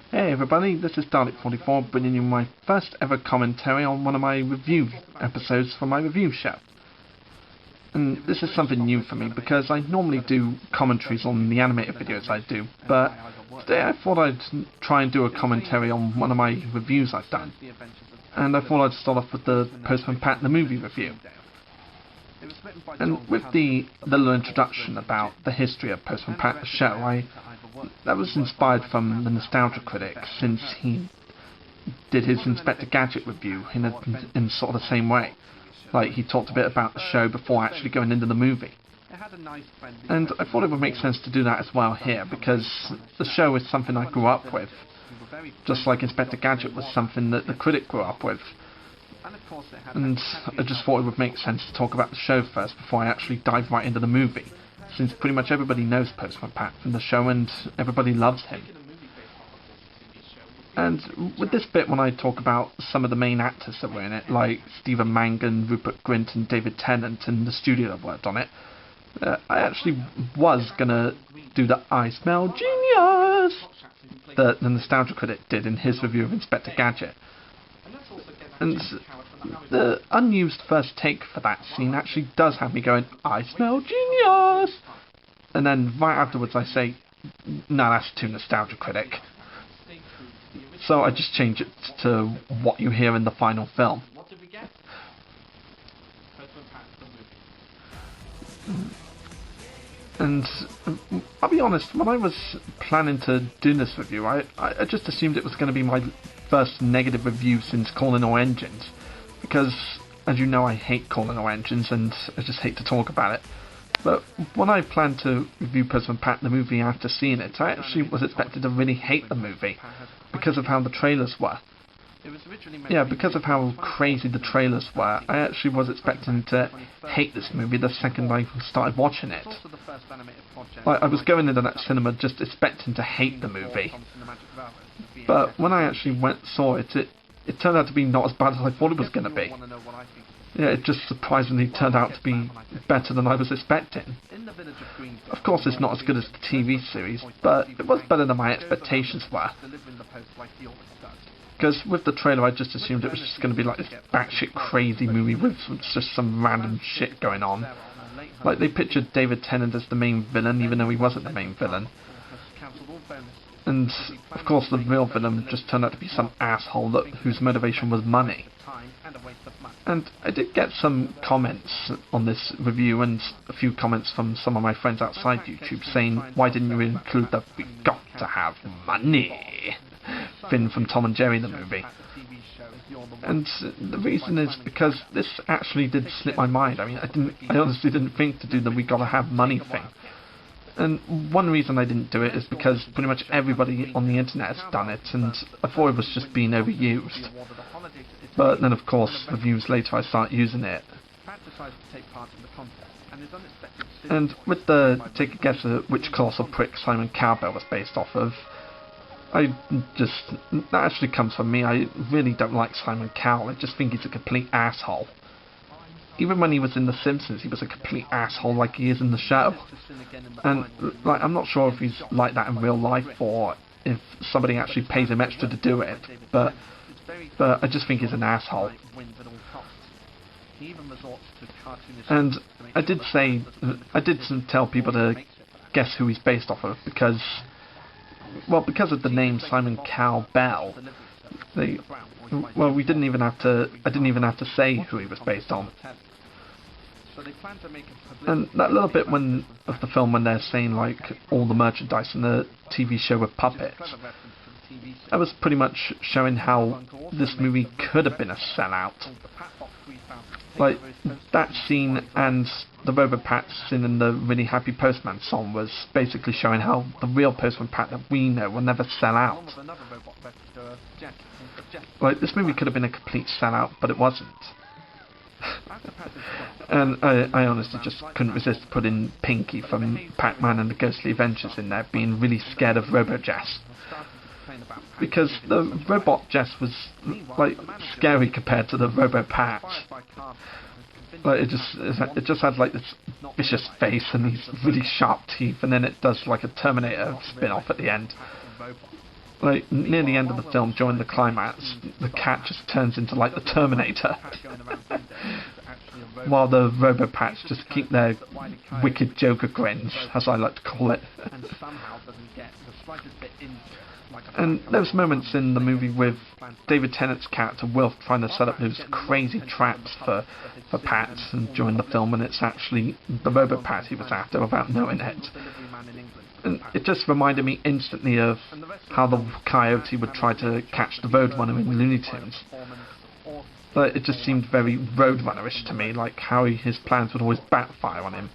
Hey everybody, this is Dalek44 bringing you my first ever commentary on one of my review episodes for my review show. And this is something new for me because I normally do commentaries on the animated videos I do, but today I thought I'd try and do a commentary on one of my reviews I've done. And I thought I'd start off with the Postman Pat the movie review. And with the little introduction about the history of Postman Pat the show, that was inspired from the Nostalgia Critic, since he did his Inspector Gadget review in sort of the same way. Like, he talked a bit about the show before actually going into the movie. And I thought it would make sense to do that as well here, because the show is something I grew up with, just like Inspector Gadget was something that the critic grew up with. And I just thought it would make sense to talk about the show first before I actually dive right into the movie, since pretty much everybody knows Postman Pat from the show and everybody loves him. And with this bit, when I talk about some of the main actors that were in it, like Stephen Mangan, Rupert Grint and David Tennant and the studio that worked on it, I actually was going to do the I Smell Genius that the Nostalgia Critic did in his review of Inspector Gadget. And the unused first take for that scene actually does have me going, I smell genius! And then right afterwards I say, no, that's too Nostalgia Critic. So I just change it to what you hear in the final film. And I'll be honest, when I was planning to do this review, I just assumed it was going to be my first negative review since Calling All Engines. Because, as you know, I hate Calling All Engines and I just hate to talk about it. But when I planned to review Postman Pat the movie after seeing it, I actually was expected to really hate the movie because of how the trailers were. Yeah, because of how crazy the trailers were, I actually was expecting to hate this movie the second I started watching it. Like, I was going into that cinema just expecting to hate the movie. But when I actually saw it, it turned out to be not as bad as I thought it was going to be. Yeah, it just surprisingly turned out to be better than I was expecting. Of course, it's not as good as the TV series, but it was better than my expectations were. Because with the trailer, I just assumed it was just going to be like this batshit crazy movie with just some random shit going on. Like, they pictured David Tennant as the main villain, even though he wasn't the main villain. And, of course, the real villain just turned out to be some asshole whose motivation was money. And I did get some comments on this review, and a few comments from some of my friends outside YouTube saying, why didn't you include the "we got to have money" Finn from Tom and Jerry the movie? And the reason is because this actually did slip my mind. I mean, I honestly didn't think to do the "we gotta have money" thing. And one reason I didn't do it is because pretty much everybody on the internet has done it, and I thought it was just being overused. But then, of course, reviews later I start using it. And with the take a guess at which colossal prick Simon Cowbell was based off of, that actually comes from me. I really don't like Simon Cowell. I just think he's a complete asshole. Even when he was in The Simpsons, he was a complete asshole like he is in the show. And like, I'm not sure if he's like that in real life or if somebody actually pays him extra to do it, but I just think he's an asshole. And I did tell people to guess who he's based off of because of the name Simon Cowbell. I didn't even have to say who he was based on. And that little bit of the film when they're saying like all the merchandise in the TV show were puppets, that was pretty much showing how this movie could have been a sellout. Like, that scene and the Robot Pat singing the Really Happy Postman song was basically showing how the real Postman Pat that we know will never sell out. Like, this movie could have been a complete sellout, but it wasn't. And I honestly just couldn't resist putting Pinky from Pac-Man and the Ghostly Adventures in there, being really scared of Robo-Jess. Because the robot Jess was, like, scary compared to the Robo-Pat. Like, it just had, like, this vicious face and these really sharp teeth, and then it does, like, a Terminator spin-off at the end. Like, near the end of the film, during the climax, the cat just turns into, like, the Terminator. While the Robopats just keep their wicked Joker grins, as I like to call it. And those moments in the movie with David Tennant's character Wilf trying to set up those crazy traps for Pat, and during the film, and it's actually the Robopat he was after without knowing it. And it just reminded me instantly of how the Coyote would try to catch the Roadrunner in Looney Tunes. But it just seemed very Roadrunner-ish to me, like how his plans would always backfire on him.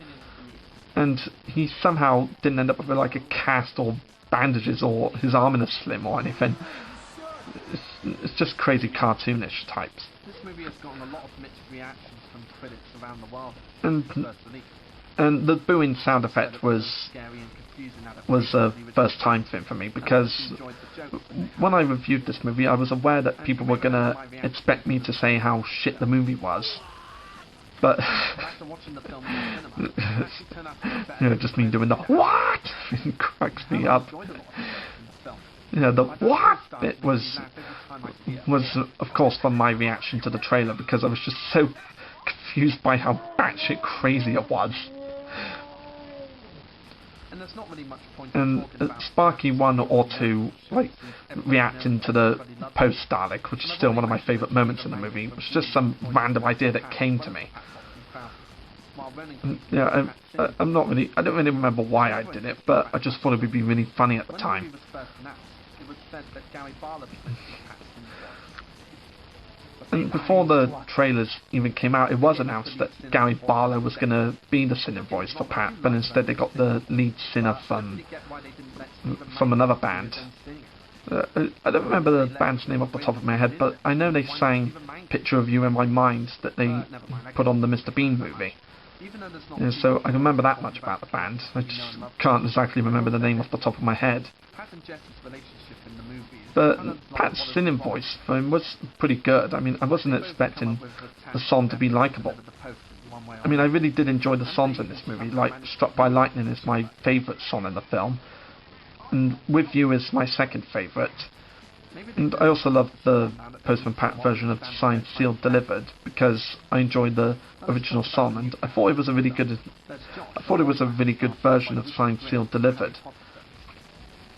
And he somehow didn't end up with like a cast or bandages or his arm in a sling or anything. It's just crazy cartoonish types. This movie has gotten a lot of mixed reactions from critics around the world. And the booing sound effect was a first time thing for me, because when I reviewed this movie I was aware that people were gonna expect me to say how shit the movie was. But just me doing the what it cracks me up. The what bit was of course from my reaction to the trailer, because I was just so confused by how batshit crazy it was. And Sparky 1 or 2, like, reacting to the post-Dalek, which is still one of my favourite moments in the movie, was just some random idea that came to me. Yeah, I don't really remember why I did it, but I just thought it would be really funny at the time. And before the trailers even came out, it was announced that Gary Barlow was going to be the singing voice for Pat, but instead they got the lead singer from another band. I don't remember the band's name off the top of my head, but I know they sang Picture of You in My Mind that they put on the Mr. Bean movie. Yeah, so I remember that much about the band. I just can't exactly remember the name off the top of my head. But Pat's singing voice for him was pretty good. I mean, I wasn't expecting the song to be likeable. I mean, I really did enjoy the songs in this movie. Like, Struck by Lightning is my favourite song in the film, and With You is my second favourite. And I also loved the Postman Pat version of Signed, Sealed, Delivered, because I enjoyed the original song, and I thought it was a really good version of Signed, Sealed, Delivered.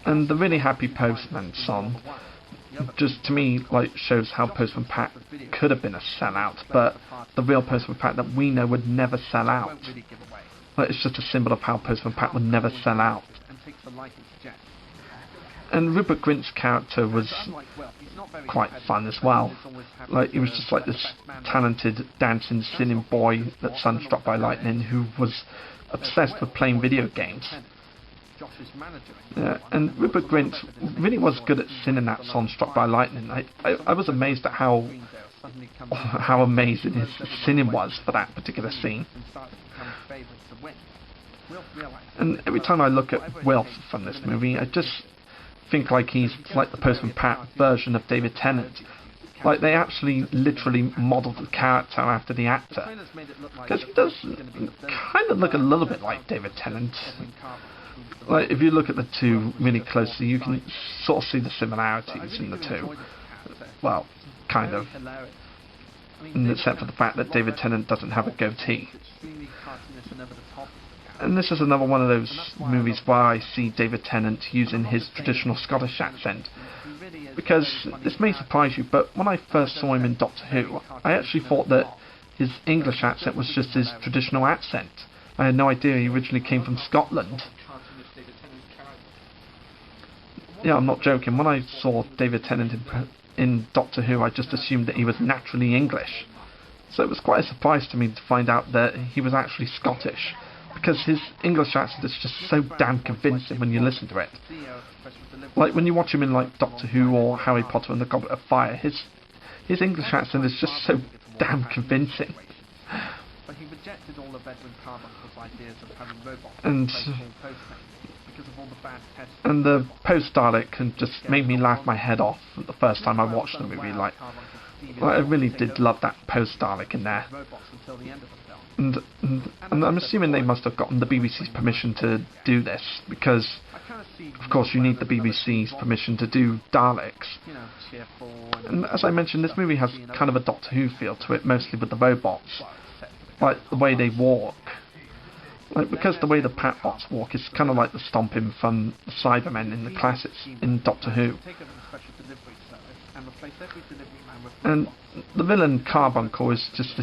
And the Really Happy Postman song, just to me, like, shows how Postman Pat could have been a sellout, but the real Postman Pat that we know would never sell out. Like, it's just a symbol of how Postman Pat would never sell out. And Rupert Grint's character was quite fun as well. Like, he was just like this talented, dancing, singing boy that son Struck by Lightning, who was obsessed with playing video games. Yeah, and Rupert Grint really was good at singing that song Struck by Lightning. I was amazed at how amazing his singing was for that particular scene. And every time I look at Wilf from this movie, I just think like he's like the Postman Pat version of David Tennant. Like, they actually literally modelled the character after the actor, because he does kind of look a little bit like David Tennant. Like, if you look at the two really closely, you can sort of see the similarities in the two. Well, kind of. Except for the fact that David Tennant doesn't have a goatee. And this is another one of those movies where I see David Tennant using his traditional Scottish accent. Because this may surprise you, but when I first saw him in Doctor Who, I actually thought that his English accent was just his traditional accent. I had no idea he originally came from Scotland. Yeah, I'm not joking. When I saw David Tennant in Doctor Who, I just assumed that he was naturally English. So it was quite a surprise to me to find out that he was actually Scottish, because his English accent is just so damn convincing when you listen to it. Like, when you watch him in, like, Doctor Who or Harry Potter and the Goblet of Fire, his English accent is just so damn convincing. And the post-Dalek just made me laugh my head off the first time I watched the movie. Like, I really did love that post-Dalek in there. And I'm assuming they must have gotten the BBC's permission to do this, because, of course, you need the BBC's permission to do Daleks. And as I mentioned, this movie has kind of a Doctor Who feel to it, mostly with the robots. Like, the way they walk. Like, because the way the Patbots walk is kind of like the stomping from the Cybermen in the classics in Doctor Who. And the villain Carbuncle is just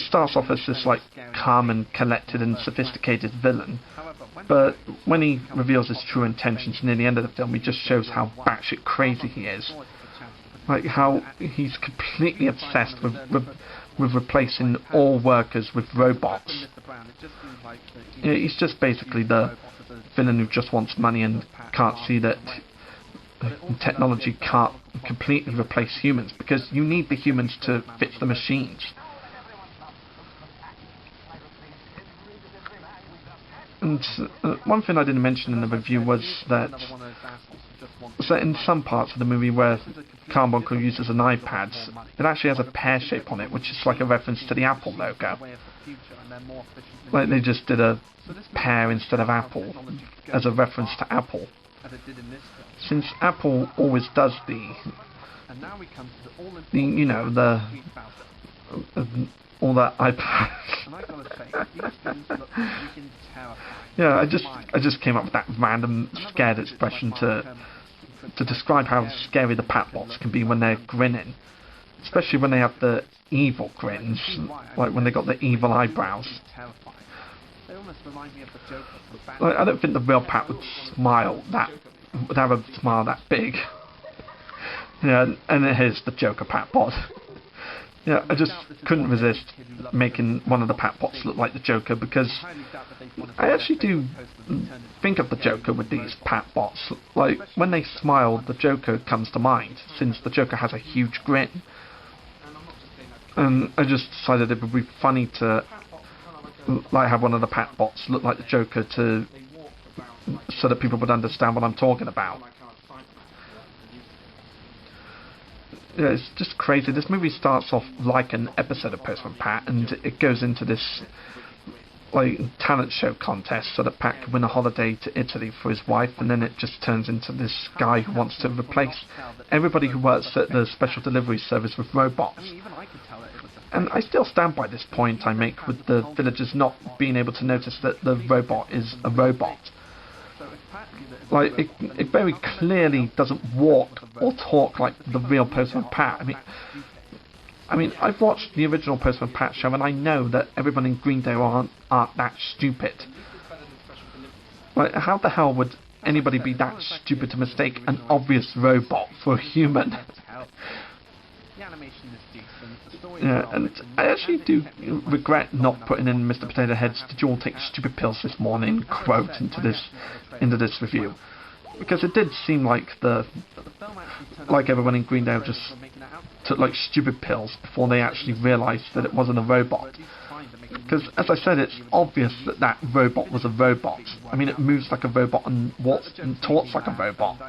starts off as this like calm and collected and sophisticated villain, but when he reveals his true intentions near the end of the film, he just shows how batshit crazy he is. Like how he's completely obsessed with replacing all workers with robots. Yeah, he's just basically the villain who just wants money and can't see that technology can't completely replace humans, because you need the humans to fix the machines. And one thing I didn't mention in the review was that in some parts of the movie where Carbuncle uses an iPad, it actually has a pear shape on it, which is like a reference to the Apple logo. Like they just did a pear instead of apple as a reference to Apple. Since Apple always does all that iPad. Yeah, I just came up with that random scared expression to describe how scary the Patbots can be when they're grinning, especially when they have the evil grins, like when they got the evil eyebrows. Like, I don't think the real Pat would have a smile that big. Yeah, and here's the Joker Patbot. Yeah, I just couldn't resist making one of the Patbots look like the Joker, because I actually do think of the Joker with these Patbots. Like, when they smile, the Joker comes to mind, since the Joker has a huge grin. And I just decided it would be funny to like have one of the Patbots look like the Joker so that people would understand what I'm talking about. Yeah, it's just crazy. This movie starts off like an episode of Postman Pat, and it goes into this like talent show contest so that Pat can win a holiday to Italy for his wife, and then it just turns into this guy who wants to replace everybody who works at the special delivery service with robots. And I still stand by this point I make with the villagers not being able to notice that the robot is a robot. Like, it very clearly doesn't walk or talk like the real Postman Pat. I mean, I've watched the original Postman Pat show, and I know that everyone in Greendale aren't that stupid. Like, how the hell would anybody be that stupid to mistake an obvious robot for a human? Yeah, and I actually do regret not putting in Mr. Potato Head's "Did you all take stupid pills this morning?" quote into this review, because it did seem like everyone in Greendale just took like stupid pills before they actually realised that it wasn't a robot. Because, as I said, it's obvious that robot was a robot. I mean, it moves like a robot and walks and talks like a robot.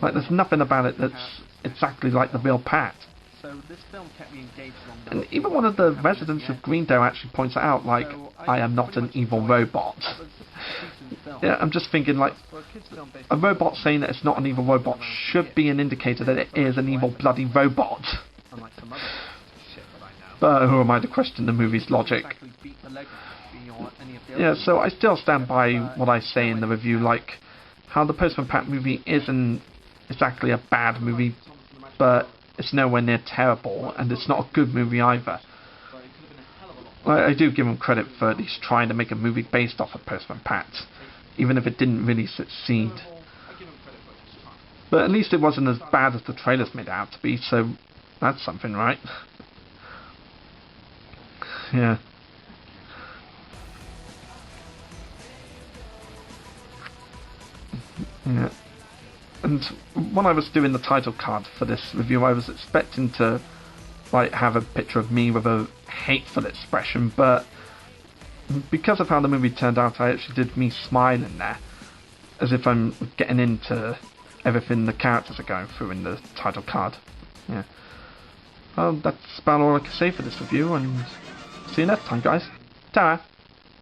Like, there's nothing about it that's exactly like the real Pat. And even one of the residents of Greendale actually points it out, like, I am not an evil robot. Yeah, I'm just thinking, like, a robot saying that it's not an evil robot should be an indicator that it is an evil bloody robot. But who am I to question the movie's logic? Yeah, so I still stand by what I say in the review, like, how the Postman Pat movie isn't exactly a bad movie, but it's nowhere near terrible, and it's not a good movie either. I do give him credit for at least trying to make a movie based off of Postman Pat, even if it didn't really succeed. But at least it wasn't as bad as the trailers made it out to be, so that's something, right? Yeah. Yeah. And when I was doing the title card for this review, I was expecting to like have a picture of me with a hateful expression, but because of how the movie turned out, I actually did me smiling there, as if I'm getting into everything the characters are going through in the title card. Yeah. Well, that's about all I can say for this review, and See you next time, guys. Ta-ra.